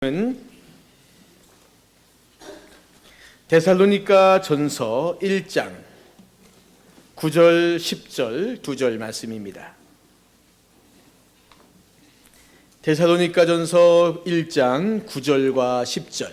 은 데살로니가 전서 1장 9절 10절 2절 말씀입니다. 데살로니가 전서 1장 9절과 10절.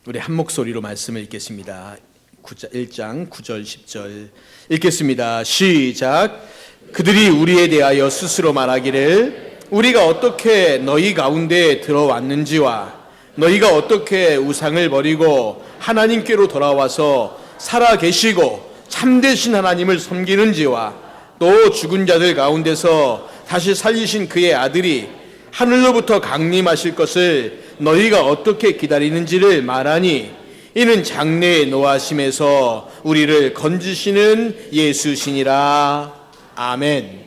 우리 한 목소리로 말씀을 읽겠습니다. 1장 9절 10절 읽겠습니다. 시작. 그들이 우리에 대하여 스스로 말하기를 우리가 어떻게 너희 가운데 들어왔는지와 너희가 어떻게 우상을 버리고 하나님께로 돌아와서 살아계시고 참되신 하나님을 섬기는지와 또 죽은 자들 가운데서 다시 살리신 그의 아들이 하늘로부터 강림하실 것을 너희가 어떻게 기다리는지를 말하니 이는 장래의 노하심에서 우리를 건지시는 예수시니라. 아멘.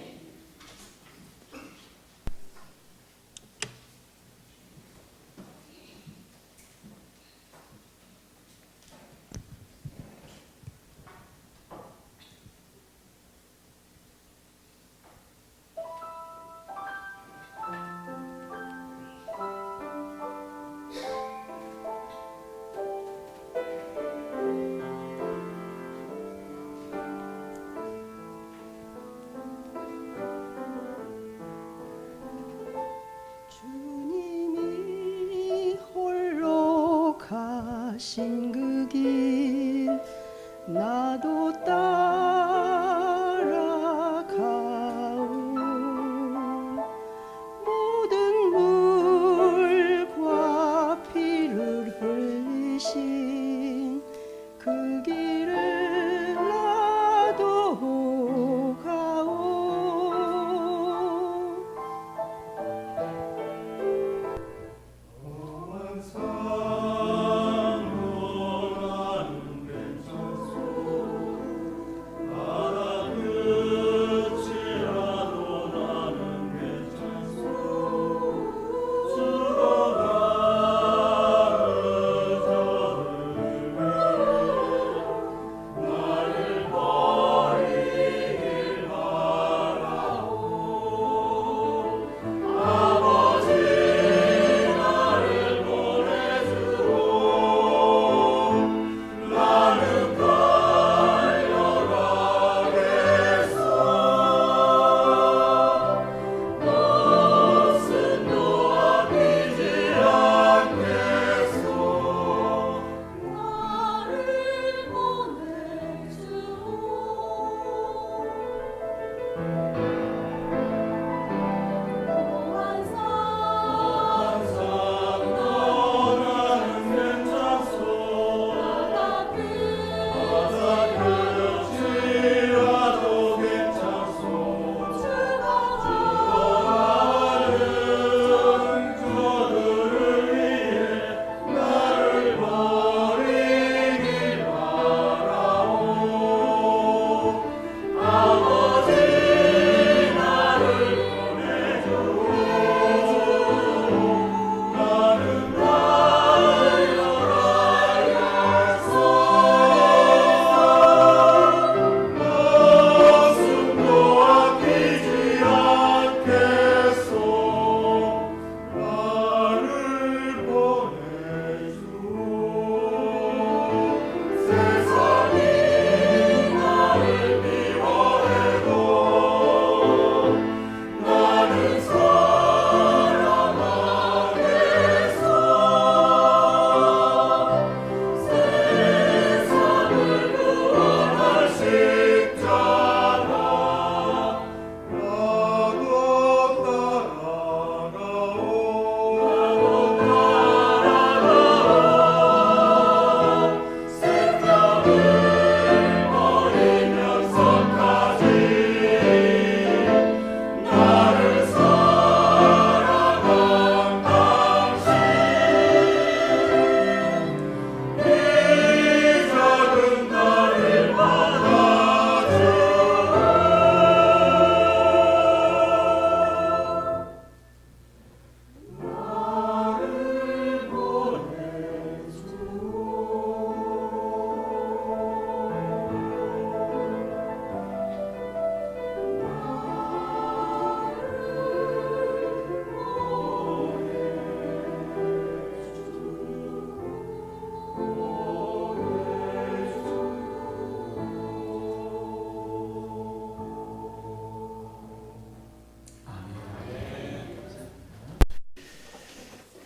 가신 그 길 나도 따라가오. 모든 물과 피를 흘리신 그 길을 나도 가오.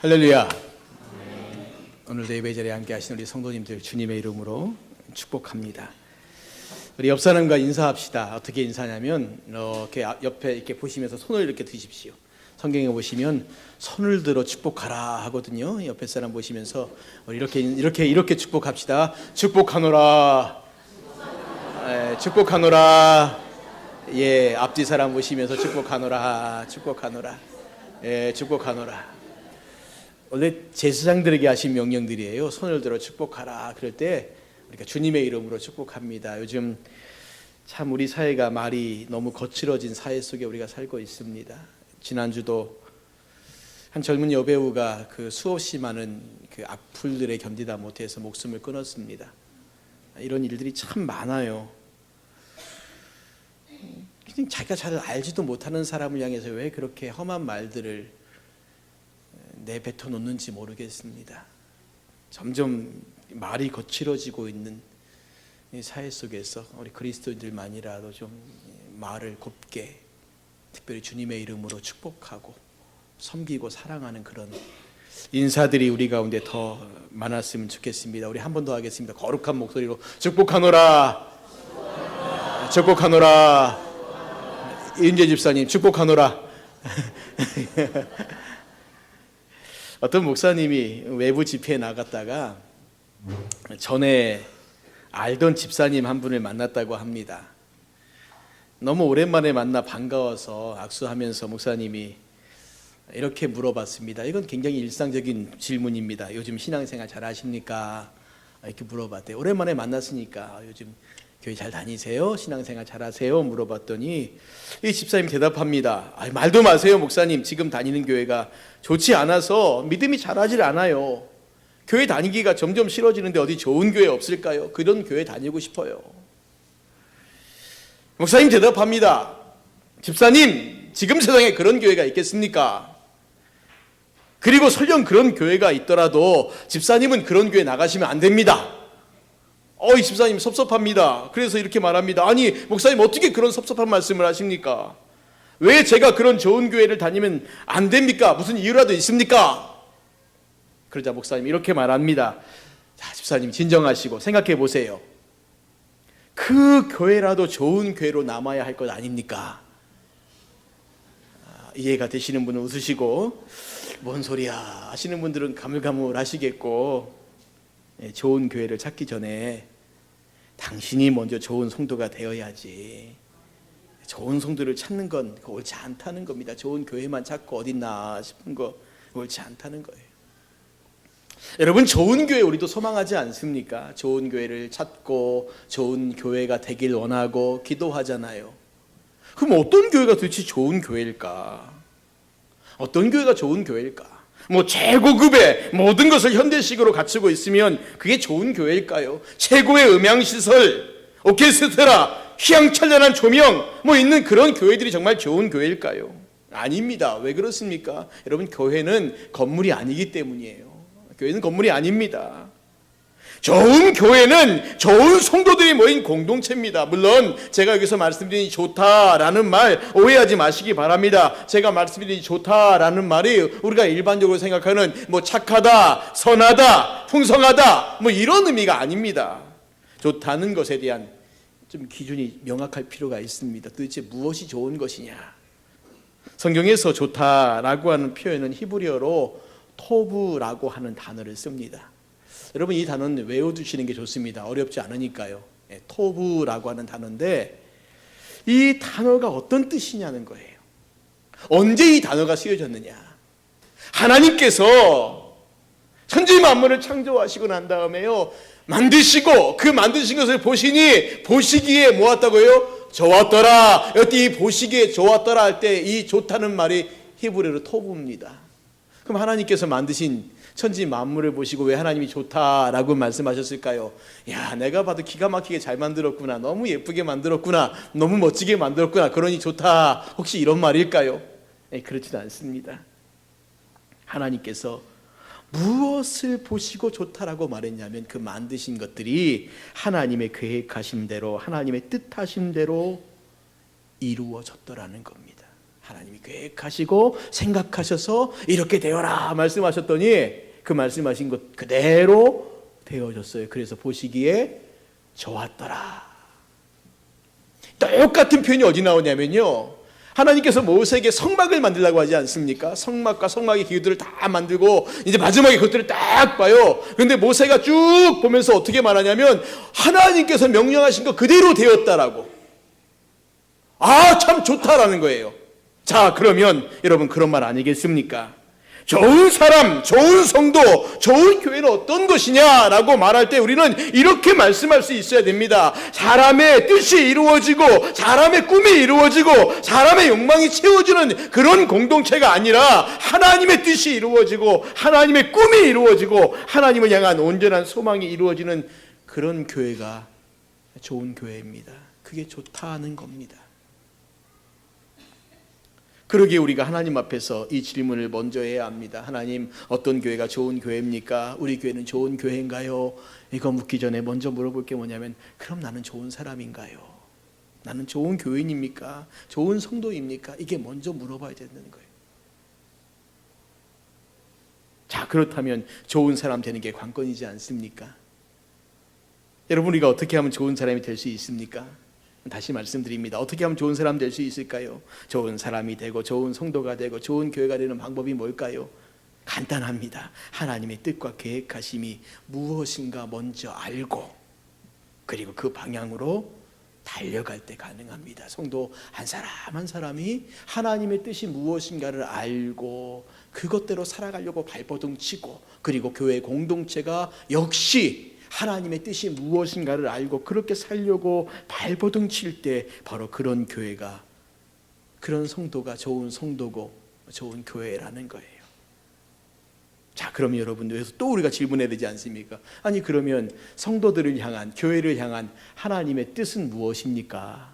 할렐루야. 오늘도 예배 자리에 함께 하신 우리 성도님들 주님의 이름으로 축복합니다. 우리 옆 사람과 인사합시다. 어떻게 인사냐면 이렇게 옆에 이렇게 보시면서 손을 이렇게 드십시오. 성경에 보시면 손을 들어 축복하라 하거든요. 옆에 사람 보시면서 우리 이렇게 축복합시다. 축복하노라. 축복하노라. 예, 앞뒤 사람 보시면서 축복하노라. 축복하노라. 예, 축복하노라. 원래 제사장들에게 하신 명령들이에요. 손을 들어 축복하라. 그럴 때 우리가 주님의 이름으로 축복합니다. 요즘 참 우리 사회가 말이 너무 거칠어진 사회 속에 우리가 살고 있습니다. 지난주도 한 젊은 여배우가 그 수없이 많은 그 악플들에 견디다 못해서 목숨을 끊었습니다. 이런 일들이 참 많아요. 그냥 자기가 잘 알지도 못하는 사람을 향해서 왜 그렇게 험한 말들을 내뱉어 놓는지 모르겠습니다. 점점 말이 거칠어지고 있는 이 사회 속에서 우리 그리스도인들만이라도 좀 말을 곱게 특별히 주님의 이름으로 축복하고 섬기고 사랑하는 그런 인사들이 우리 가운데 더 많았으면 좋겠습니다. 우리 한 번 더 하겠습니다. 거룩한 목소리로 축복하노라. 축복하노라. 이은재 집사님 축복하노라. 어떤 목사님이 외부 집회에 나갔다가 전에 알던 집사님 한 분을 만났다고 합니다. 너무 오랜만에 만나 반가워서 악수하면서 목사님이 이렇게 물어봤습니다. 이건 굉장히 일상적인 질문입니다. 요즘 신앙생활 잘 하십니까? 이렇게 물어봤대요. 오랜만에 만났으니까 요즘 교회 잘 다니세요? 신앙생활 잘 하세요? 물어봤더니 이 집사님 대답합니다. 말도 마세요 목사님. 지금 다니는 교회가 좋지 않아서 믿음이 자라질 않아요. 교회 다니기가 점점 싫어지는데 어디 좋은 교회 없을까요? 그런 교회 다니고 싶어요. 목사님 대답합니다. 집사님, 지금 세상에 그런 교회가 있겠습니까? 그리고 설령 그런 교회가 있더라도 집사님은 그런 교회 나가시면 안 됩니다. 이 집사님 섭섭합니다. 그래서 이렇게 말합니다. 아니 목사님 어떻게 그런 섭섭한 말씀을 하십니까? 왜 제가 그런 좋은 교회를 다니면 안 됩니까? 무슨 이유라도 있습니까? 그러자 목사님 이렇게 말합니다. 자, 집사님 진정하시고 생각해 보세요. 그 교회라도 좋은 교회로 남아야 할 것 아닙니까? 이해가 되시는 분은 웃으시고 뭔 소리야 하시는 분들은 가물가물 하시겠고, 좋은 교회를 찾기 전에 당신이 먼저 좋은 성도가 되어야지. 좋은 성도를 찾는 건 옳지 않다는 겁니다. 좋은 교회만 찾고 어딨나 싶은 거 옳지 않다는 거예요. 여러분, 좋은 교회 우리도 소망하지 않습니까? 좋은 교회를 찾고 좋은 교회가 되길 원하고 기도하잖아요. 그럼 어떤 교회가 도대체 좋은 교회일까? 어떤 교회가 좋은 교회일까? 최고급의 모든 것을 현대식으로 갖추고 있으면 그게 좋은 교회일까요? 최고의 음향시설, 오케스트라, 휘황찬란한 조명 있는 그런 교회들이 정말 좋은 교회일까요? 아닙니다. 왜 그렇습니까? 여러분, 교회는 건물이 아니기 때문이에요. 교회는 건물이 아닙니다. 좋은 교회는 좋은 성도들이 모인 공동체입니다. 물론 제가 여기서 말씀드린 좋다라는 말 오해하지 마시기 바랍니다. 제가 말씀드린 좋다라는 말이 우리가 일반적으로 생각하는 착하다, 선하다, 풍성하다 이런 의미가 아닙니다. 좋다는 것에 대한 좀 기준이 명확할 필요가 있습니다. 도대체 무엇이 좋은 것이냐? 성경에서 좋다라고 하는 표현은 히브리어로 토브라고 하는 단어를 씁니다. 여러분, 이 단어는 외워두시는 게 좋습니다. 어렵지 않으니까요. 토브라고 하는 단어인데 이 단어가 어떤 뜻이냐는 거예요. 언제 이 단어가 쓰여졌느냐? 하나님께서 천지 만물을 창조하시고 난 다음에요, 만드시고 그 만드신 것을 보시니 보시기에 뭐였다고요? 좋았더라. 여기 이 보시기에 좋았더라 할 때 이 좋다는 말이 히브리어로 토브입니다. 그럼 하나님께서 만드신 천지 만물을 보시고 왜 하나님이 좋다라고 말씀하셨을까요? 야, 내가 봐도 기가 막히게 잘 만들었구나, 너무 예쁘게 만들었구나, 너무 멋지게 만들었구나, 그러니 좋다, 혹시 이런 말일까요? 그렇지는 않습니다. 하나님께서 무엇을 보시고 좋다라고 말했냐면 그 만드신 것들이 하나님의 계획하신 대로, 하나님의 뜻하신 대로 이루어졌더라는 겁니다. 하나님이 계획하시고 생각하셔서 이렇게 되어라 말씀하셨더니 그 말씀하신 것 그대로 되어졌어요. 그래서 보시기에 좋았더라. 똑같은 표현이 어디 나오냐면요, 하나님께서 모세에게 성막을 만들라고 하지 않습니까? 성막과 성막의 기구들을 다 만들고 이제 마지막에 그것들을 딱 봐요. 그런데 모세가 쭉 보면서 어떻게 말하냐면 하나님께서 명령하신 거 그대로 되었다라고. 아, 참 좋다라는 거예요. 자, 그러면 여러분 그런 말 아니겠습니까? 좋은 사람, 좋은 성도, 좋은 교회는 어떤 것이냐라고 말할 때 우리는 이렇게 말씀할 수 있어야 됩니다. 사람의 뜻이 이루어지고 사람의 꿈이 이루어지고 사람의 욕망이 채워지는 그런 공동체가 아니라 하나님의 뜻이 이루어지고 하나님의 꿈이 이루어지고 하나님을 향한 온전한 소망이 이루어지는 그런 교회가 좋은 교회입니다. 그게 좋다는 겁니다. 그러기에 우리가 하나님 앞에서 이 질문을 먼저 해야 합니다. 하나님, 어떤 교회가 좋은 교회입니까? 우리 교회는 좋은 교회인가요? 이거 묻기 전에 먼저 물어볼 게 뭐냐면, 그럼 나는 좋은 사람인가요? 나는 좋은 교인입니까? 좋은 성도입니까? 이게 먼저 물어봐야 되는 거예요. 자, 그렇다면 좋은 사람 되는 게 관건이지 않습니까? 여러분, 우리가 어떻게 하면 좋은 사람이 될 수 있습니까? 다시 말씀드립니다. 어떻게 하면 좋은 사람 될 수 있을까요? 좋은 사람이 되고 좋은 성도가 되고 좋은 교회가 되는 방법이 뭘까요? 간단합니다. 하나님의 뜻과 계획하심이 무엇인가 먼저 알고 그리고 그 방향으로 달려갈 때 가능합니다. 성도 한 사람 한 사람이 하나님의 뜻이 무엇인가를 알고 그것대로 살아가려고 발버둥 치고, 그리고 교회 공동체가 역시 하나님의 뜻이 무엇인가를 알고 그렇게 살려고 발버둥 칠 때 바로 그런 교회가, 그런 성도가 좋은 성도고 좋은 교회라는 거예요. 자, 그러면 여러분, 여기서 또 우리가 질문해야 되지 않습니까? 아니, 그러면 성도들을 향한, 교회를 향한 하나님의 뜻은 무엇입니까?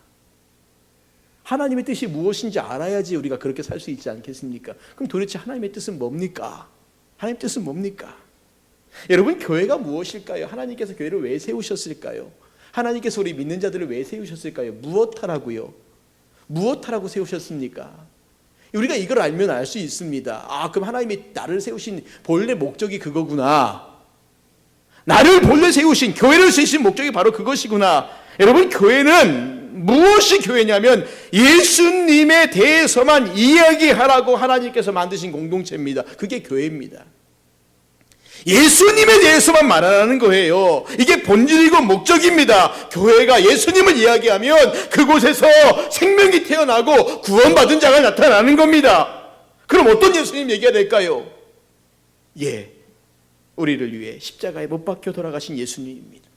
하나님의 뜻이 무엇인지 알아야지 우리가 그렇게 살 수 있지 않겠습니까? 그럼 도대체 하나님의 뜻은 뭡니까? 하나님의 뜻은 뭡니까? 여러분, 교회가 무엇일까요? 하나님께서 교회를 왜 세우셨을까요? 하나님께서 우리 믿는 자들을 왜 세우셨을까요? 무엇하라고요? 무엇하라고 세우셨습니까? 우리가 이걸 알면 알 수 있습니다. 아, 그럼 하나님이 나를 세우신 본래 목적이 그거구나. 나를 본래 세우신, 교회를 세우신 목적이 바로 그것이구나. 여러분, 교회는 무엇이 교회냐면 예수님에 대해서만 이야기하라고 하나님께서 만드신 공동체입니다. 그게 교회입니다. 예수님에 대해서만 말하라는 거예요. 이게 본질이고 목적입니다. 교회가 예수님을 이야기하면 그곳에서 생명이 태어나고 구원받은 자가 나타나는 겁니다. 그럼 어떤 예수님 얘기가 될까요? 예, 우리를 위해 십자가에 못 박혀 돌아가신 예수님입니다.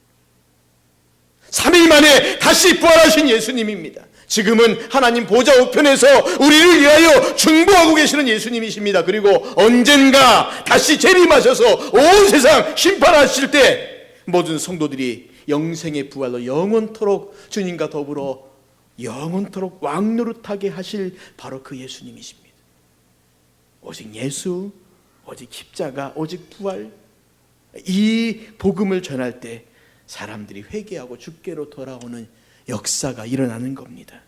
3일 만에 다시 부활하신 예수님입니다. 지금은 하나님 보좌 우편에서 우리를 위하여 중보하고 계시는 예수님이십니다. 그리고 언젠가 다시 재림하셔서 온 세상 심판하실 때 모든 성도들이 영생의 부활로 영원토록 주님과 더불어 영원토록 왕노릇하게 하실 바로 그 예수님이십니다. 오직 예수, 오직 십자가, 오직 부활, 이 복음을 전할 때 사람들이 회개하고 주께로 돌아오는 역사가 일어나는 겁니다.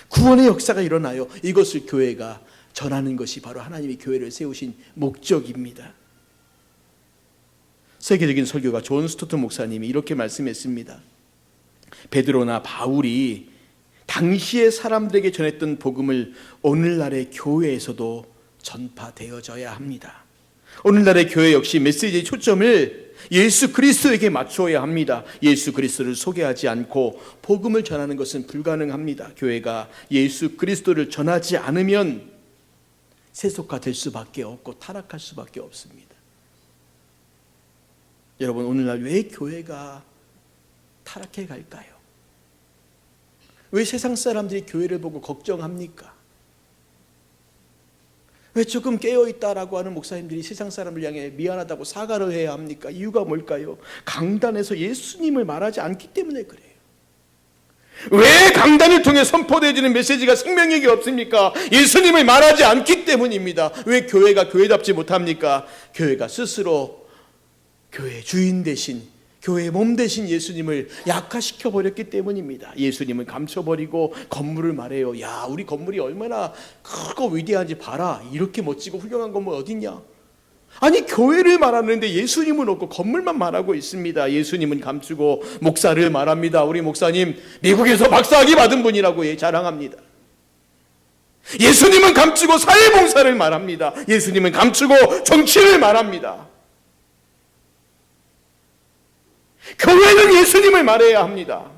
구원의 역사가 일어나요. 이것을 교회가 전하는 것이 바로 하나님이 교회를 세우신 목적입니다. 세계적인 설교가 존 스토트 목사님이 이렇게 말씀했습니다. 베드로나 바울이 당시의 사람들에게 전했던 복음을 오늘날의 교회에서도 전파되어져야 합니다. 오늘날의 교회 역시 메시지의 초점을 예수 그리스도에게 맞추어야 합니다. 예수 그리스도를 소개하지 않고 복음을 전하는 것은 불가능합니다. 교회가 예수 그리스도를 전하지 않으면 세속화될 수밖에 없고 타락할 수밖에 없습니다. 여러분, 오늘날 왜 교회가 타락해 갈까요? 왜 세상 사람들이 교회를 보고 걱정합니까? 왜 조금 깨어있다라고 하는 목사님들이 세상 사람을 향해 미안하다고 사과를 해야 합니까? 이유가 뭘까요? 강단에서 예수님을 말하지 않기 때문에 그래요. 왜 강단을 통해 선포되어지는 메시지가 생명력이 없습니까? 예수님을 말하지 않기 때문입니다. 왜 교회가 교회답지 못합니까? 교회가 스스로 교회 주인 대신 교회의 몸 대신 예수님을 약화시켜 버렸기 때문입니다. 예수님을 감춰버리고 건물을 말해요. 야, 우리 건물이 얼마나 크고 위대한지 봐라. 이렇게 멋지고 훌륭한 건물 어딨냐? 아니, 교회를 말하는데 예수님은 없고 건물만 말하고 있습니다. 예수님은 감추고 목사를 말합니다. 우리 목사님 미국에서 박사학위 받은 분이라고 자랑합니다. 예수님은 감추고 사회봉사를 말합니다. 예수님은 감추고 정치를 말합니다. 교회는 예수님을 말해야 합니다.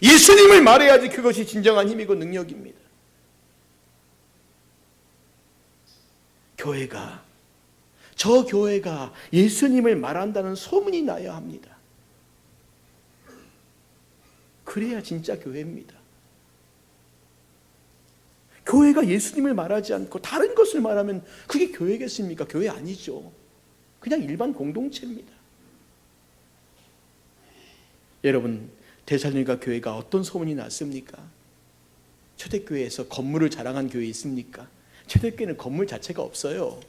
예수님을 말해야지 그것이 진정한 힘이고 능력입니다. 저 교회가 예수님을 말한다는 소문이 나야 합니다. 그래야 진짜 교회입니다. 교회가 예수님을 말하지 않고 다른 것을 말하면 그게 교회겠습니까? 교회 아니죠. 그냥 일반 공동체입니다. 여러분, 데살로니가 교회가 어떤 소문이 났습니까? 초대교회에서 건물을 자랑한 교회 있습니까? 초대교회는 건물 자체가 없어요.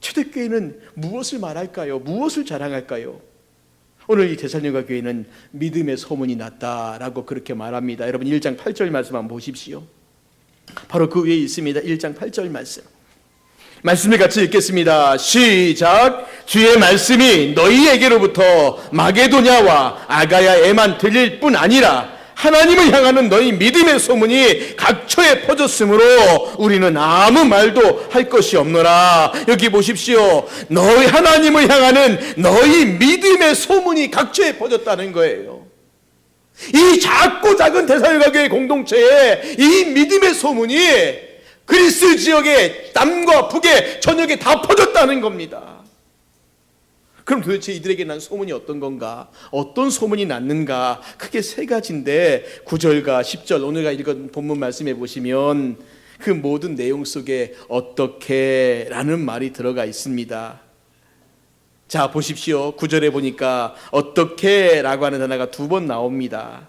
초대교회는 무엇을 말할까요? 무엇을 자랑할까요? 오늘 이 데살로니가 교회는 믿음의 소문이 났다라고 그렇게 말합니다. 여러분 1장 8절 말씀 한번 보십시오. 바로 그 위에 있습니다. 1장 8절 말씀을 같이 읽겠습니다. 시작. 주의 말씀이 너희에게로부터 마게도냐와 아가야에만 들릴 뿐 아니라 하나님을 향하는 너희 믿음의 소문이 각처에 퍼졌으므로 우리는 아무 말도 할 것이 없노라. 여기 보십시오. 너희 하나님을 향하는 너희 믿음의 소문이 각처에 퍼졌다는 거예요. 이 작고 작은 데살로니가 교회 공동체에 이 믿음의 소문이 그리스 지역의 남과 북에 전역에 다 퍼졌다는 겁니다. 그럼 도대체 이들에게 난 소문이 어떤 건가? 어떤 소문이 났는가? 크게 세 가지인데 9절과 10절 오늘가 읽은 본문 말씀해 보시면 그 모든 내용 속에 어떻게 라는 말이 들어가 있습니다. 자, 보십시오. 9절에 보니까 어떻게 라고 하는 단어가 2번 나옵니다.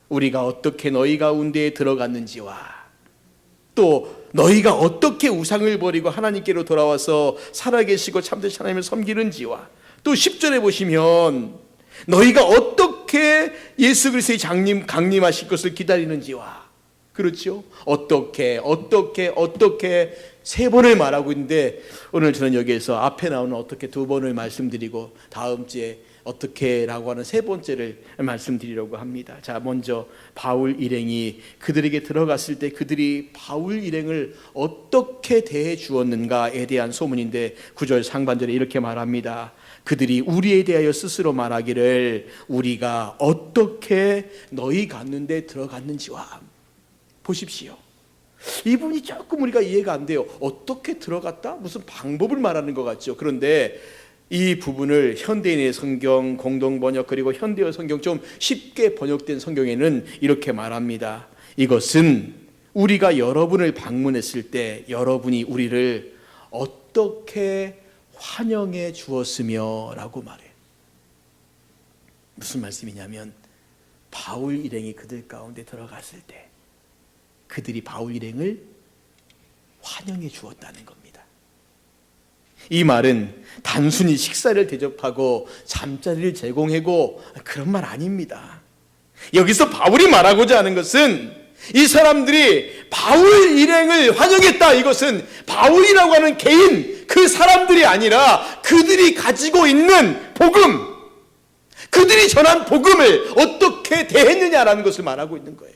우리가 어떻게 너희 가운데에 들어갔는지와 또 너희가 어떻게 우상을 버리고 하나님께로 돌아와서 살아계시고 참되신 하나님을 섬기는지와 또 10절에 보시면 너희가 어떻게 예수 그리스도의 강림하실 것을 기다리는지와 그렇죠? 어떻게 세 번을 말하고 있는데 오늘 저는 여기에서 앞에 나오는 어떻게 2번을 말씀드리고 다음 주에 어떻게라고 하는 세 번째를 말씀드리려고 합니다. 자, 먼저 바울 일행이 그들에게 들어갔을 때 그들이 바울 일행을 어떻게 대해 주었는가에 대한 소문인데 9절 상반절에 이렇게 말합니다. 그들이 우리에 대하여 스스로 말하기를 우리가 어떻게 너희 갔는데 들어갔는지와. 보십시오. 이 부분이 조금 우리가 이해가 안 돼요. 어떻게 들어갔다? 무슨 방법을 말하는 것 같죠. 그런데 이 부분을 현대인의 성경, 공동번역 그리고 현대어 성경 좀 쉽게 번역된 성경에는 이렇게 말합니다. 이것은 우리가 여러분을 방문했을 때 여러분이 우리를 어떻게 환영해 주었으며 라고 말해요. 무슨 말씀이냐면 바울 일행이 그들 가운데 들어갔을 때 그들이 바울 일행을 환영해 주었다는 겁니다. 이 말은 단순히 식사를 대접하고 잠자리를 제공하고 그런 말 아닙니다. 여기서 바울이 말하고자 하는 것은 이 사람들이 바울 일행을 환영했다. 이것은 바울이라고 하는 개인 그 사람들이 아니라 그들이 가지고 있는 복음, 그들이 전한 복음을 어떻게 대했느냐라는 것을 말하고 있는 거예요.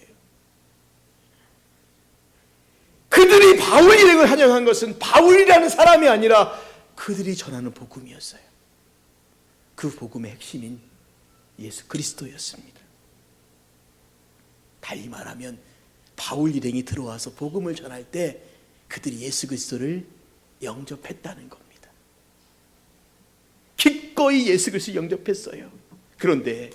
그들이 바울 일행을 환영한 것은 바울이라는 사람이 아니라 그들이 전하는 복음이었어요. 그 복음의 핵심인 예수 그리스도였습니다. 달리 말하면 바울 일행이 들어와서 복음을 전할 때 그들이 예수 그리스도를 영접했다는 겁니다. 기꺼이 예수 그리스도를 영접했어요. 그런데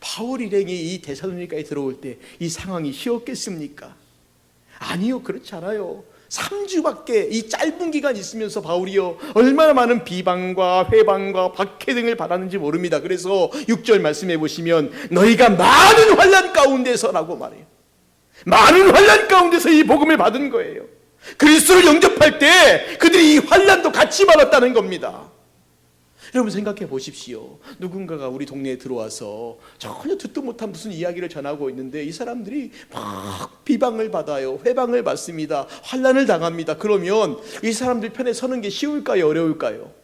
바울 일행이 이 데살로니가에 들어올 때 이 상황이 쉬웠겠습니까? 아니요, 그렇지 않아요. 3주밖에 이 짧은 기간 있으면서 바울이요 얼마나 많은 비방과 회방과 박해 등을 받았는지 모릅니다. 그래서 6절 말씀해 보시면 너희가 많은 환난 가운데서라고 말해요. 많은 환난 가운데서 이 복음을 받은 거예요. 그리스도를 영접할 때 그들이 이 환난도 같이 받았다는 겁니다. 여러분 생각해 보십시오. 누군가가 우리 동네에 들어와서 전혀 듣도 못한 무슨 이야기를 전하고 있는데 이 사람들이 막 비방을 받아요. 회방을 받습니다. 환난을 당합니다. 그러면 이 사람들 편에 서는 게 쉬울까요? 어려울까요?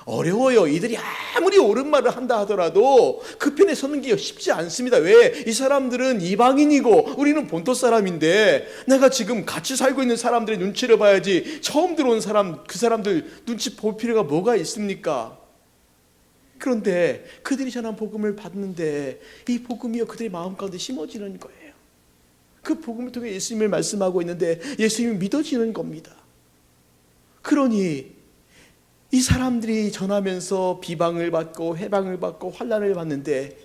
어려워요. 이들이 아무리 옳은 말을 한다 하더라도 그 편에 서는 게 쉽지 않습니다. 왜? 이 사람들은 이방인이고 우리는 본토 사람인데 내가 지금 같이 살고 있는 사람들의 눈치를 봐야지 처음 들어온 사람, 그 사람들 눈치 볼 필요가 뭐가 있습니까? 그런데 그들이 전한 복음을 받는데 이 복음이요 그들의 마음 가운데 심어지는 거예요. 그 복음을 통해 예수님을 말씀하고 있는데 예수님이 믿어지는 겁니다. 그러니 이 사람들이 전하면서 비방을 받고 회방을 받고 환난을 받는데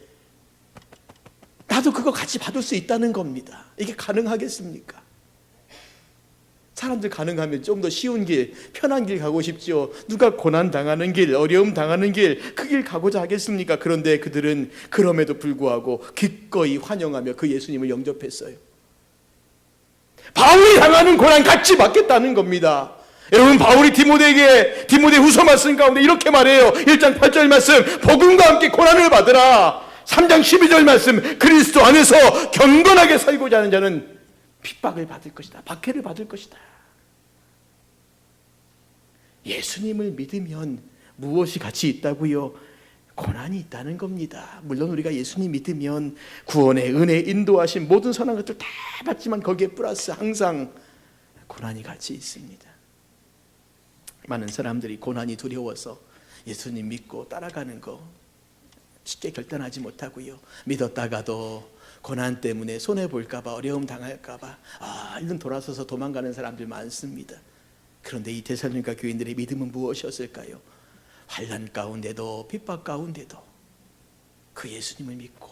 나도 그거 같이 받을 수 있다는 겁니다. 이게 가능하겠습니까? 사람들 가능하면 좀 더 쉬운 길, 편한 길 가고 싶죠. 누가 고난 당하는 길, 어려움 당하는 길, 그 길 가고자 하겠습니까? 그런데 그들은 그럼에도 불구하고 기꺼이 환영하며 그 예수님을 영접했어요. 바울이 당하는 고난 같이 받겠다는 겁니다. 여러분, 바울이 디모데에게 디모데 후서 말씀 가운데 이렇게 말해요. 1장 8절 말씀, 복음과 함께 고난을 받으라. 3장 12절 말씀, 그리스도 안에서 경건하게 살고자 하는 자는 핍박을 받을 것이다. 박해를 받을 것이다. 예수님을 믿으면 무엇이 같이 있다고요? 고난이 있다는 겁니다. 물론 우리가 예수님 믿으면 구원의 은혜, 인도하신 모든 선한 것들 다 받지만 거기에 플러스 항상 고난이 같이 있습니다. 많은 사람들이 고난이 두려워서 예수님 믿고 따라가는 거 쉽게 결단하지 못하고요. 믿었다가도 고난 때문에 손해볼까 봐, 어려움 당할까 봐 얼른 돌아서서 도망가는 사람들 많습니다. 그런데 이 데살로니가 교인들의 믿음은 무엇이었을까요? 환난 가운데도 핍박 가운데도 그 예수님을 믿고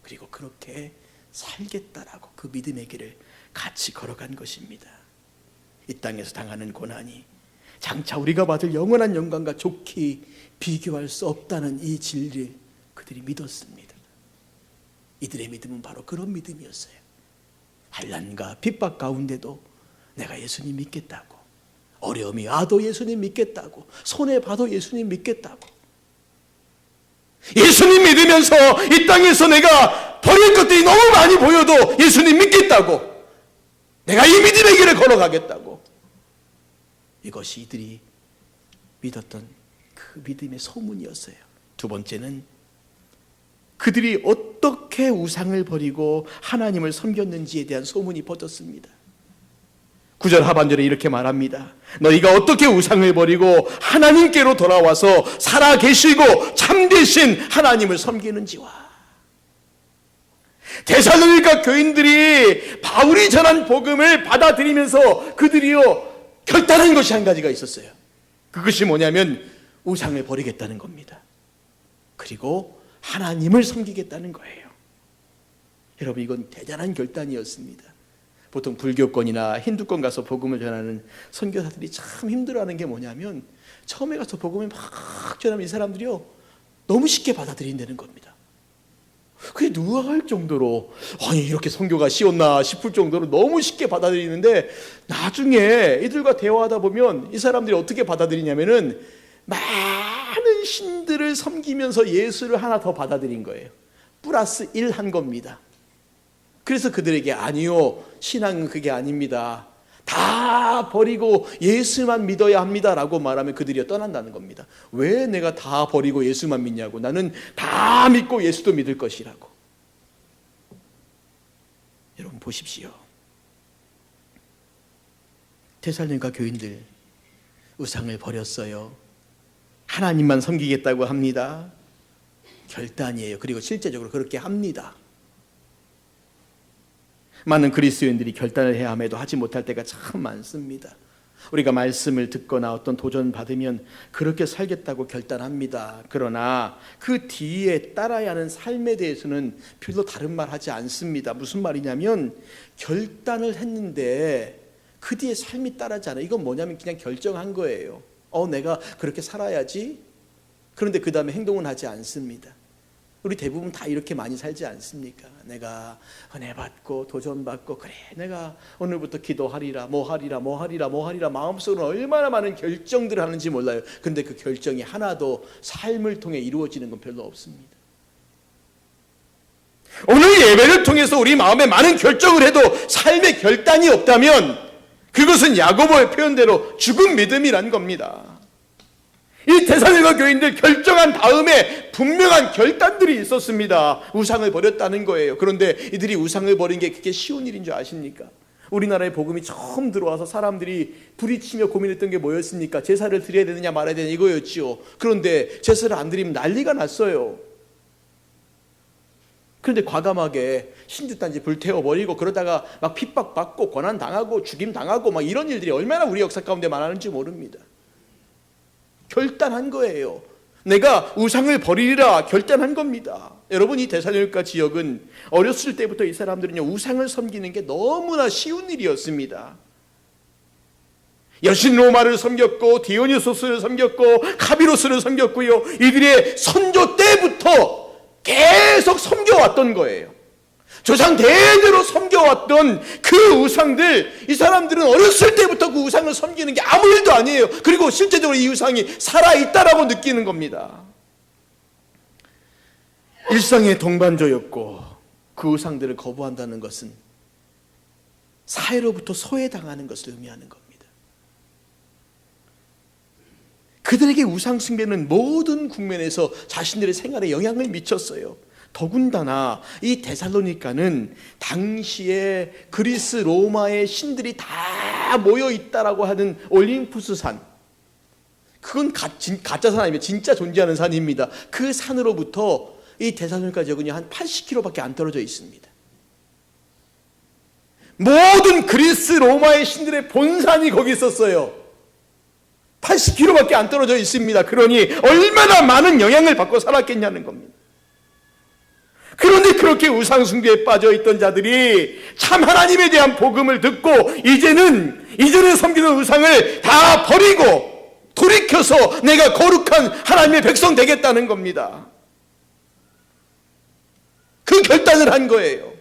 그리고 그렇게 살겠다라고 그 믿음의 길을 같이 걸어간 것입니다. 이 땅에서 당하는 고난이 장차 우리가 받을 영원한 영광과 좋게 비교할 수 없다는 이 진리를 그들이 믿었습니다. 이들의 믿음은 바로 그런 믿음이었어요. 환난과 핍박 가운데도 내가 예수님 믿겠다고, 어려움이 와도 예수님 믿겠다고, 손해봐도 예수님 믿겠다고, 예수님 믿으면서 이 땅에서 내가 버릴 것들이 너무 많이 보여도 예수님 믿겠다고, 내가 이 믿음의 길을 걸어가겠다고, 이것이 이들이 믿었던 그 믿음의 소문이었어요. 두 번째는 그들이 어떻게 우상을 버리고 하나님을 섬겼는지에 대한 소문이 퍼졌습니다. 9절 하반절에 이렇게 말합니다. 너희가 어떻게 우상을 버리고 하나님께로 돌아와서 살아계시고 참되신 하나님을 섬기는지와. 데살로니가 교인들이 바울이 전한 복음을 받아들이면서 그들이요 결단한 것이 한 가지가 있었어요. 그것이 뭐냐면 우상을 버리겠다는 겁니다. 그리고 하나님을 섬기겠다는 거예요. 여러분, 이건 대단한 결단이었습니다. 보통 불교권이나 힌두권 가서 복음을 전하는 선교사들이 참 힘들어하는 게 뭐냐면 처음에 가서 복음을 막 전하면 이 사람들이요 너무 쉽게 받아들인다는 겁니다. 그게 누가할 정도로 아니 이렇게 선교가 쉬웠나 싶을 정도로 너무 쉽게 받아들이는데 나중에 이들과 대화하다 보면 이 사람들이 어떻게 받아들이냐면은 많은 신들을 섬기면서 예수를 하나 더 받아들인 거예요. 플러스 1 한 겁니다. 그래서 그들에게 아니요, 신앙은 그게 아닙니다. 다 버리고 예수만 믿어야 합니다라고 말하면 그들이 떠난다는 겁니다. 왜 내가 다 버리고 예수만 믿냐고. 나는 다 믿고 예수도 믿을 것이라고. 여러분 보십시오. 데살로니가 교인들 우상을 버렸어요. 하나님만 섬기겠다고 합니다. 결단이에요. 그리고 실제적으로 그렇게 합니다. 많은 그리스도인들이 결단을 해야 함에도 하지 못할 때가 참 많습니다. 우리가 말씀을 듣거나 어떤 도전 받으면 그렇게 살겠다고 결단합니다. 그러나 그 뒤에 따라야 하는 삶에 대해서는 별로 다른 말 하지 않습니다. 무슨 말이냐면 결단을 했는데 그 뒤에 삶이 따르지 않아요. 이건 뭐냐면 그냥 결정한 거예요. 내가 그렇게 살아야지. 그런데 그 다음에 행동은 하지 않습니다. 우리 대부분 다 이렇게 많이 살지 않습니까? 내가 은혜 받고 도전 받고 그래 내가 오늘부터 기도하리라 뭐 하리라 마음속으로 얼마나 많은 결정들을 하는지 몰라요. 그런데 그 결정이 하나도 삶을 통해 이루어지는 건 별로 없습니다. 오늘 예배를 통해서 우리 마음에 많은 결정을 해도 삶의 결단이 없다면 그것은 야고보의 표현대로 죽은 믿음이란 겁니다. 이 데살로니가 교인들 결정한 다음에 분명한 결단들이 있었습니다. 우상을 버렸다는 거예요. 그런데 이들이 우상을 버린 게 그렇게 쉬운 일인 줄 아십니까? 우리나라에 복음이 처음 들어와서 사람들이 부딪히며 고민했던 게 뭐였습니까? 제사를 드려야 되느냐 말아야 되느냐 이거였지요. 그런데 제사를 안 드리면 난리가 났어요. 그런데 과감하게 신주단지 불태워버리고 그러다가 막 핍박받고 고난당하고 죽임당하고 막 이런 일들이 얼마나 우리 역사 가운데 많았는지 모릅니다. 결단한 거예요. 내가 우상을 버리리라 결단한 겁니다. 여러분, 이 데살로니가 지역은 어렸을 때부터 이 사람들은요 우상을 섬기는 게 너무나 쉬운 일이었습니다. 여신 로마를 섬겼고 디오니소스를 섬겼고 카비로스를 섬겼고요. 이들의 선조 때부터 계속 섬겨왔던 거예요. 조상 대대로 섬겨왔던 그 우상들, 이 사람들은 어렸을 때부터 그 우상을 섬기는 게 아무 일도 아니에요. 그리고 실제적으로 이 우상이 살아있다라고 느끼는 겁니다. 일상의 동반자였고 그 우상들을 거부한다는 것은 사회로부터 소외당하는 것을 의미하는 겁니다. 그들에게 우상 숭배는 모든 국면에서 자신들의 생활에 영향을 미쳤어요. 더군다나 이 데살로니가는 당시에 그리스 로마의 신들이 다 모여 있다라고 하는 올림푸스 산, 그건 가짜 산 아니면 진짜 존재하는 산입니다. 그 산으로부터 이 데살로니가 지역은요 한 80km밖에 안 떨어져 있습니다. 모든 그리스 로마의 신들의 본산이 거기 있었어요. 80km밖에 안 떨어져 있습니다. 그러니 얼마나 많은 영향을 받고 살았겠냐는 겁니다. 그런데 그렇게 우상 숭배에 빠져 있던 자들이 참 하나님에 대한 복음을 듣고 이제는 이전에 섬기던 우상을 다 버리고 돌이켜서 내가 거룩한 하나님의 백성 되겠다는 겁니다. 그 결단을 한 거예요.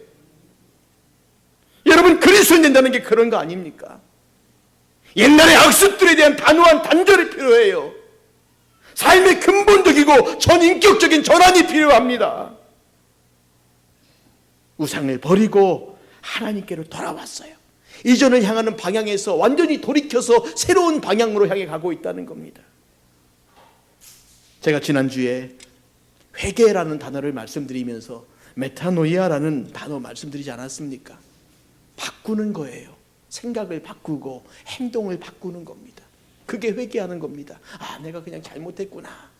여러분, 그리스도인 된다는 게 그런 거 아닙니까? 옛날의 악습들에 대한 단호한 단절이 필요해요. 삶의 근본적이고 전인격적인 전환이 필요합니다. 우상을 버리고 하나님께로 돌아왔어요. 이전을 향하는 방향에서 완전히 돌이켜서 새로운 방향으로 향해 가고 있다는 겁니다. 제가 지난주에 회개라는 단어를 말씀드리면서 메타노이아라는 단어 말씀드리지 않았습니까? 바꾸는 거예요. 생각을 바꾸고 행동을 바꾸는 겁니다. 그게 회개하는 겁니다. 아, 내가 그냥 잘못했구나.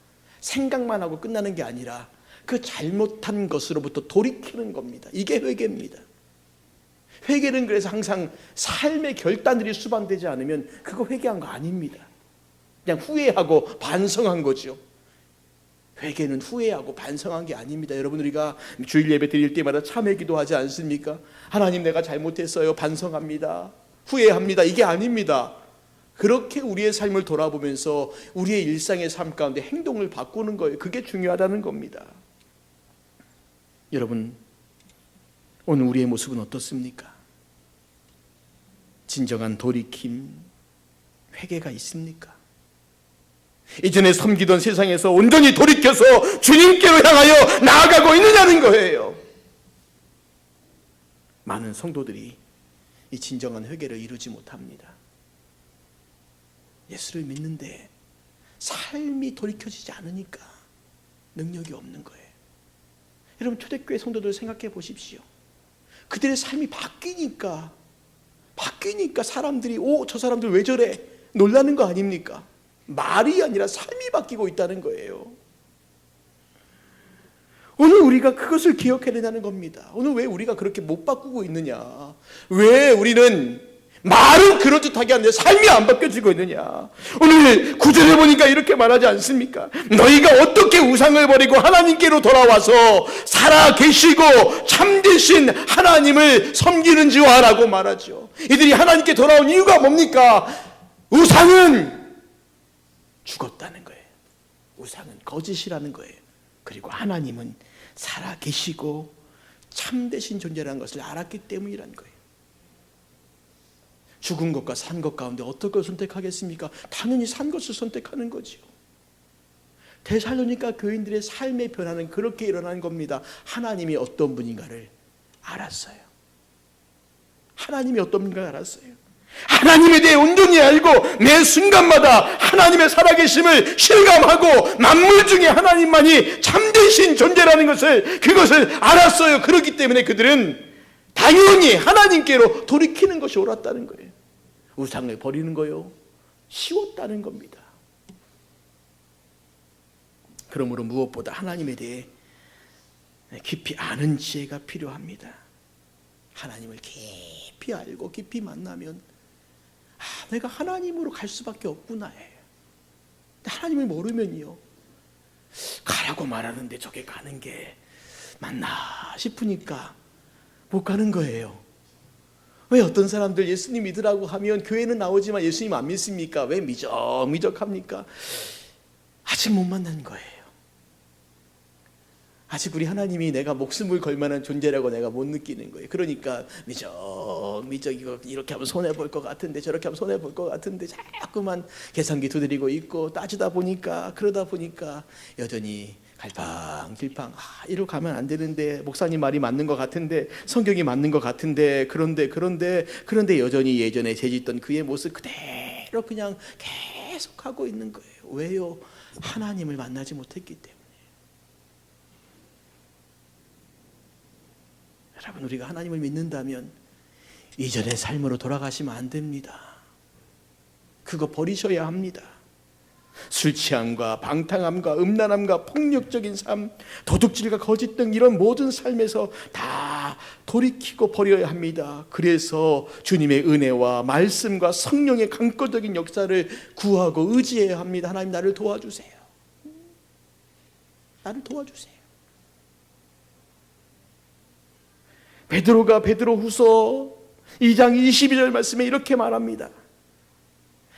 생각만 하고 끝나는 게 아니라 그 잘못한 것으로부터 돌이키는 겁니다. 이게 회개입니다. 회개는 그래서 항상 삶의 결단들이 수반되지 않으면 그거 회개한 거 아닙니다. 그냥 후회하고 반성한 거죠. 회개는 후회하고 반성한 게 아닙니다. 여러분, 우리가 주일 예배 드릴 때마다 참회 기도하지 않습니까? 하나님, 내가 잘못했어요. 반성합니다. 후회합니다. 이게 아닙니다. 그렇게 우리의 삶을 돌아보면서 우리의 일상의 삶 가운데 행동을 바꾸는 거예요. 그게 중요하다는 겁니다. 여러분, 오늘 우리의 모습은 어떻습니까? 진정한 돌이킴, 회개가 있습니까? 이전에 섬기던 세상에서 온전히 돌이켜서 주님께로 향하여 나아가고 있느냐는 거예요. 많은 성도들이 이 진정한 회개를 이루지 못합니다. 예수를 믿는데 삶이 돌이켜지지 않으니까 능력이 없는 거예요. 여러분, 초대교회 성도들 생각해 보십시오. 그들의 삶이 바뀌니까 사람들이 저 사람들 왜 저래? 놀라는 거 아닙니까? 말이 아니라 삶이 바뀌고 있다는 거예요. 오늘 우리가 그것을 기억해야 된다는 겁니다. 오늘 왜 우리가 그렇게 못 바꾸고 있느냐? 왜 우리는 말은 그럴듯하게 하는데 삶이 안 바뀌어지고 있느냐? 오늘 구절에 보니까 이렇게 말하지 않습니까? 너희가 어떻게 우상을 버리고 하나님께로 돌아와서 살아계시고 참되신 하나님을 섬기는지와 라고 말하죠. 이들이 하나님께 돌아온 이유가 뭡니까? 우상은 죽었다는 거예요. 우상은 거짓이라는 거예요. 그리고 하나님은 살아계시고 참되신 존재라는 것을 알았기 때문이란 거예요. 죽은 것과 산 것 가운데 어떤 걸 선택하겠습니까? 당연히 산 것을 선택하는 거지요. 데살로니가 교인들의 삶의 변화는 그렇게 일어난 겁니다. 하나님이 어떤 분인가를 알았어요. 하나님이 어떤 분인가를 알았어요. 하나님에 대해 온전히 알고 매 순간마다 하나님의 살아계심을 실감하고 만물 중에 하나님만이 참되신 존재라는 그것을 알았어요. 그렇기 때문에 그들은 당연히 하나님께로 돌이키는 것이 옳았다는 거예요. 우상을 버리는 거요, 쉬웠다는 겁니다. 그러므로 무엇보다 하나님에 대해 깊이 아는 지혜가 필요합니다. 하나님을 깊이 알고 깊이 만나면 내가 하나님으로 갈 수밖에 없구나 해요. 하나님을 모르면요, 가라고 말하는데 저게 가는 게 맞나 싶으니까 못 가는 거예요. 왜 어떤 사람들 예수님 믿으라고 하면 교회는 나오지만 예수님 안 믿습니까? 왜 미적합니까? 아직 못 만난 거예요. 아직 우리 하나님이 내가 목숨을 걸 만한 존재라고 내가 못 느끼는 거예요. 그러니까 미적 이렇게 하면 손해볼 것 같은데 저렇게 하면 손해볼 것 같은데 자꾸만 계산기 두드리고 있고 따지다 보니까 그러다 보니까 여전히 갈팡질팡 이리로 가면 안 되는데 목사님 말이 맞는 것 같은데 성경이 맞는 것 같은데 그런데 여전히 예전에 재짓던 그의 모습 그대로 그냥 계속하고 있는 거예요. 왜요? 하나님을 만나지 못했기 때문에. 여러분, 우리가 하나님을 믿는다면 이전의 삶으로 돌아가시면 안 됩니다. 그거 버리셔야 합니다. 술 취함과 방탕함과 음란함과 폭력적인 삶, 도둑질과 거짓 등 이런 모든 삶에서 다 돌이키고 버려야 합니다. 그래서 주님의 은혜와 말씀과 성령의 강권적인 역사를 구하고 의지해야 합니다. 하나님, 나를 도와주세요. 나를 도와주세요. 베드로가 베드로후서 2장 22절 말씀에 이렇게 말합니다.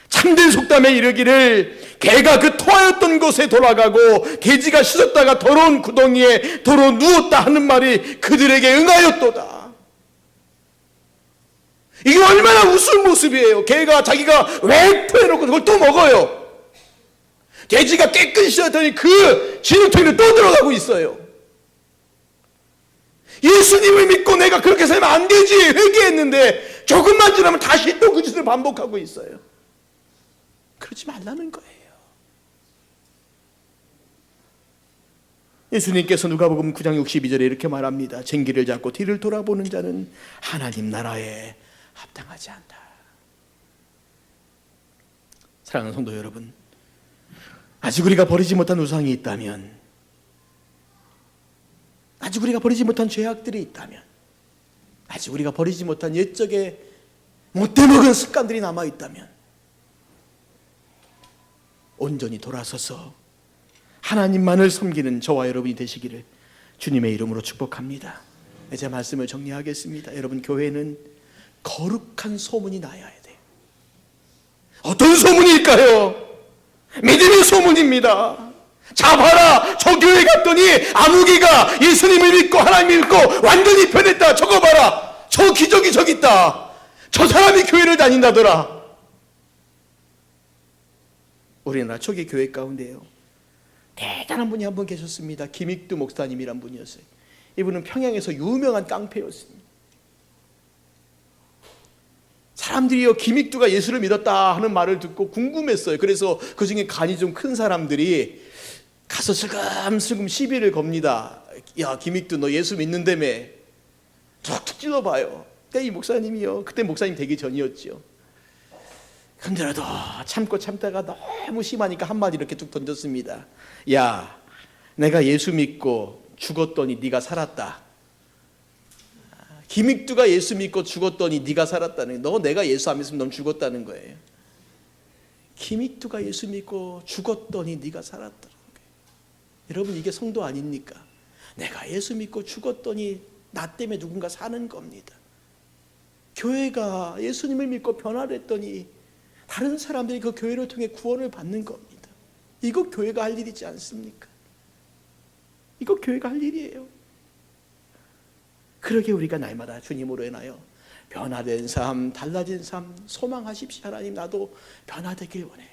참된 속담에 이르기를 개가 그 토하였던 곳에 돌아가고 돼지가 씻었다가 더러운 구덩이에 도로 누웠다 하는 말이 그들에게 응하였도다. 이게 얼마나 우스운 모습이에요. 개가 자기가 왜 토해놓고 그걸 또 먹어요. 돼지가 깨끗이 씻었더니 그 진흙통에 또 들어가고 있어요. 예수님을 믿고 내가 그렇게 살면 안 되지 회개했는데 조금만 지나면 다시 또 그 짓을 반복하고 있어요. 그러지 말라는 거예요. 예수님께서 누가복음 9장 62절에 이렇게 말합니다. 쟁기를 잡고 뒤를 돌아보는 자는 하나님 나라에 합당하지 않다. 사랑하는 성도 여러분, 아직 우리가 버리지 못한 우상이 있다면, 아직 우리가 버리지 못한 죄악들이 있다면, 아직 우리가 버리지 못한 옛적의 못돼 먹은 습관들이 남아있다면 온전히 돌아서서 하나님만을 섬기는 저와 여러분이 되시기를 주님의 이름으로 축복합니다. 이제 말씀을 정리하겠습니다. 여러분, 교회는 거룩한 소문이 나야 돼요. 어떤 소문일까요? 믿음의 소문입니다. 자, 봐라, 저 교회 갔더니 아무개가 예수님을 믿고 하나님을 믿고 완전히 변했다. 저거 봐라, 저 기적이 저기 있다. 저 사람이 교회를 다닌다더라. 우리나라 초기 교회 가운데요, 대단한 분이 한 분 계셨습니다. 김익두 목사님이란 분이었어요. 이분은 평양에서 유명한 깡패였습니다. 사람들이요, 김익두가 예수를 믿었다 하는 말을 듣고 궁금했어요. 그래서 그 중에 간이 좀 큰 사람들이 가서 슬금슬금 시비를 겁니다. 야, 김익두 너 예수 믿는다며. 툭툭 찔러봐요. 그러니까 이 목사님이요, 그때 목사님 되기 전이었죠. 근데라도 참고 참다가 너무 심하니까 한마디 이렇게 쭉 던졌습니다. 야, 내가 예수 믿고 죽었더니 네가 살았다. 김익두가 예수 믿고 죽었더니 네가 살았다는, 너 내가 예수 안 믿으면 넌 죽었다는 거예요. 김익두가 예수 믿고 죽었더니 네가 살았다는 거예요. 여러분, 이게 성도 아닙니까? 내가 예수 믿고 죽었더니 나 때문에 누군가 사는 겁니다. 교회가 예수님을 믿고 변화했더니 다른 사람들이 그 교회를 통해 구원을 받는 겁니다. 이거 교회가 할 일이지 않습니까? 이거 교회가 할 일이에요. 그러게 우리가 날마다 주님으로 인하여 변화된 삶, 달라진 삶 소망하십시오. 하나님, 나도 변화되길 원해요.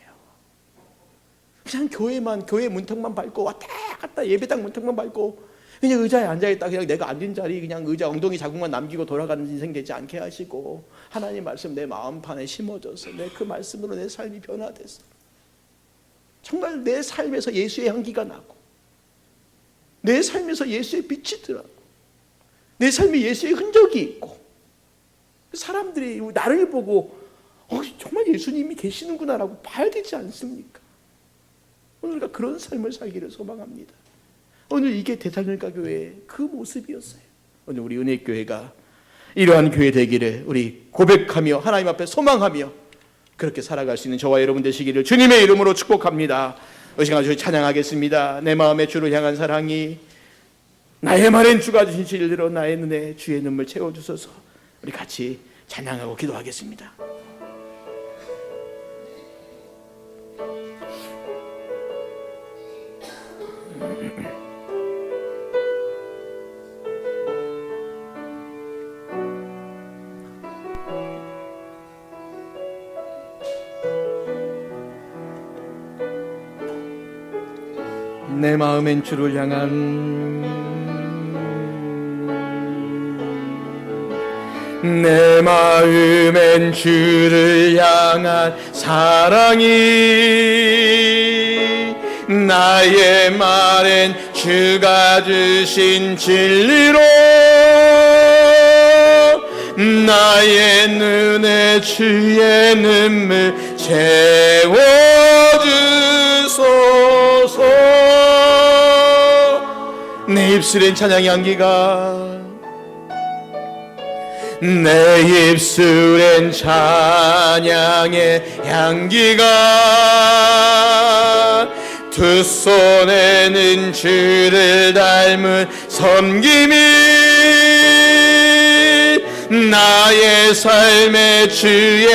그냥 교회만, 교회 문턱만 밟고 왔다 갔다 예배당 문턱만 밟고 그냥 의자에 앉아있다 그냥 내가 앉은 자리 그냥 의자 엉덩이 자국만 남기고 돌아가는 인생 되지 않게 하시고, 하나님 말씀 내 마음판에 심어줘서 내 그 말씀으로 내 삶이 변화돼서 정말 내 삶에서 예수의 향기가 나고, 내 삶에서 예수의 빛이 들어가고, 내 삶에 예수의 흔적이 있고, 사람들이 나를 보고 정말 예수님이 계시는구나라고 봐야 되지 않습니까? 오늘 우리가 그런 삶을 살기를 소망합니다. 오늘 이게 대살로니가 교회의 그 모습이었어요. 오늘 우리 은혜교회가 이러한 교회 되기를 우리 고백하며 하나님 앞에 소망하며 그렇게 살아갈 수 있는 저와 여러분 되시기를 주님의 이름으로 축복합니다. 이 시간 주를 찬양하겠습니다. 내 마음의 주를 향한 사랑이 나의 말엔 주가 주신 진리로 나의 눈에 주의 눈물 채워주소서. 우리 같이 찬양하고 기도하겠습니다. 내 마음엔 주를 향한 내 마음엔 주를 향한 사랑이 나의 말엔 주가 주신 진리로 나의 눈에 주의 눈물 채워주소서. 내 입술엔 찬양의 향기가 내 입술엔 찬양의 향기가 두 손에는 주를 닮은 섬김이 나의 삶에 주의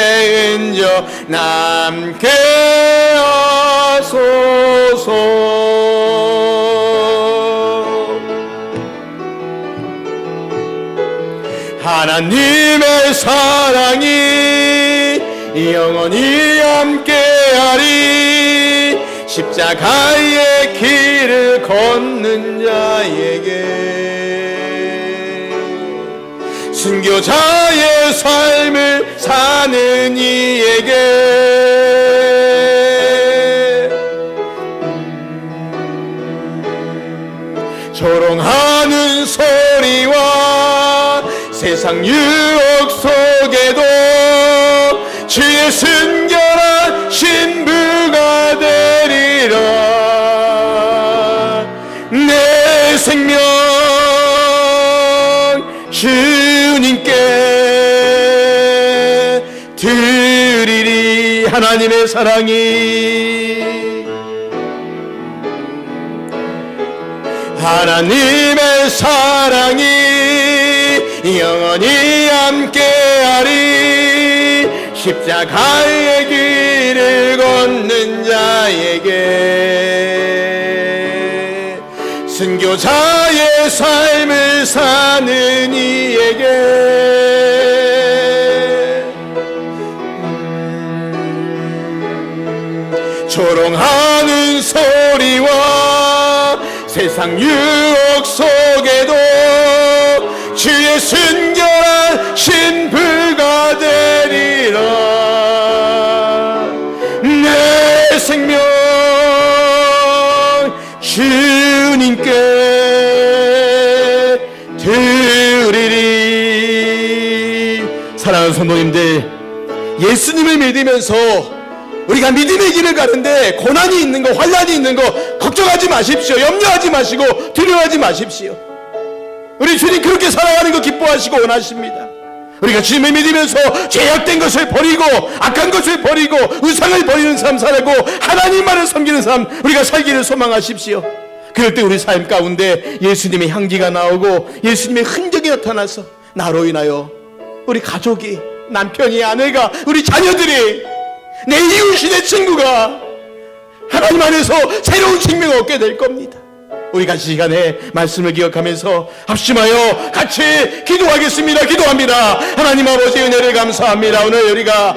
은적 남게 하소서. 하나님의 사랑이 영원히 함께하리. 십자가의 길을 걷는 자에게 순교자의 삶을 사는 이에게 조롱하는 소리와 세상 유혹 속에도 주의 순결한 신부가 되리라. 내 생명 주님께 드리리. 하나님의 사랑이 하나님의 사랑이 영원히 함께하리. 십자가의 길을 걷는 자에게 순교자의 삶을 사는 이에게 조롱하는 소리와 세상 유혹 속에도 주의 순결한 신부가 되리라. 내 생명 주님께 드리리. 사랑하는 성도님들, 예수님을 믿으면서 우리가 믿음의 길을 가는데 고난이 있는 거, 환난이 있는 거 걱정하지 마십시오. 염려하지 마시고 두려워하지 마십시오. 우리 주님 그렇게 살아가는 거 기뻐하시고 원하십니다. 우리가 주님을 믿으면서 죄악된 것을 버리고 악한 것을 버리고 우상을 버리는 삶 살고 하나님만을 섬기는 삶 우리가 살기를 소망하십시오. 그럴 때 우리 삶 가운데 예수님의 향기가 나오고 예수님의 흔적이 나타나서 나로 인하여 우리 가족이, 남편이, 아내가, 우리 자녀들이, 내 이웃이, 내 친구가 하나님 안에서 새로운 생명을 얻게 될 겁니다. 우리 같이 시간에 말씀을 기억하면서 합심하여 같이 기도하겠습니다. 기도합니다. 하나님 아버지 은혜를 감사합니다. 오늘 우리가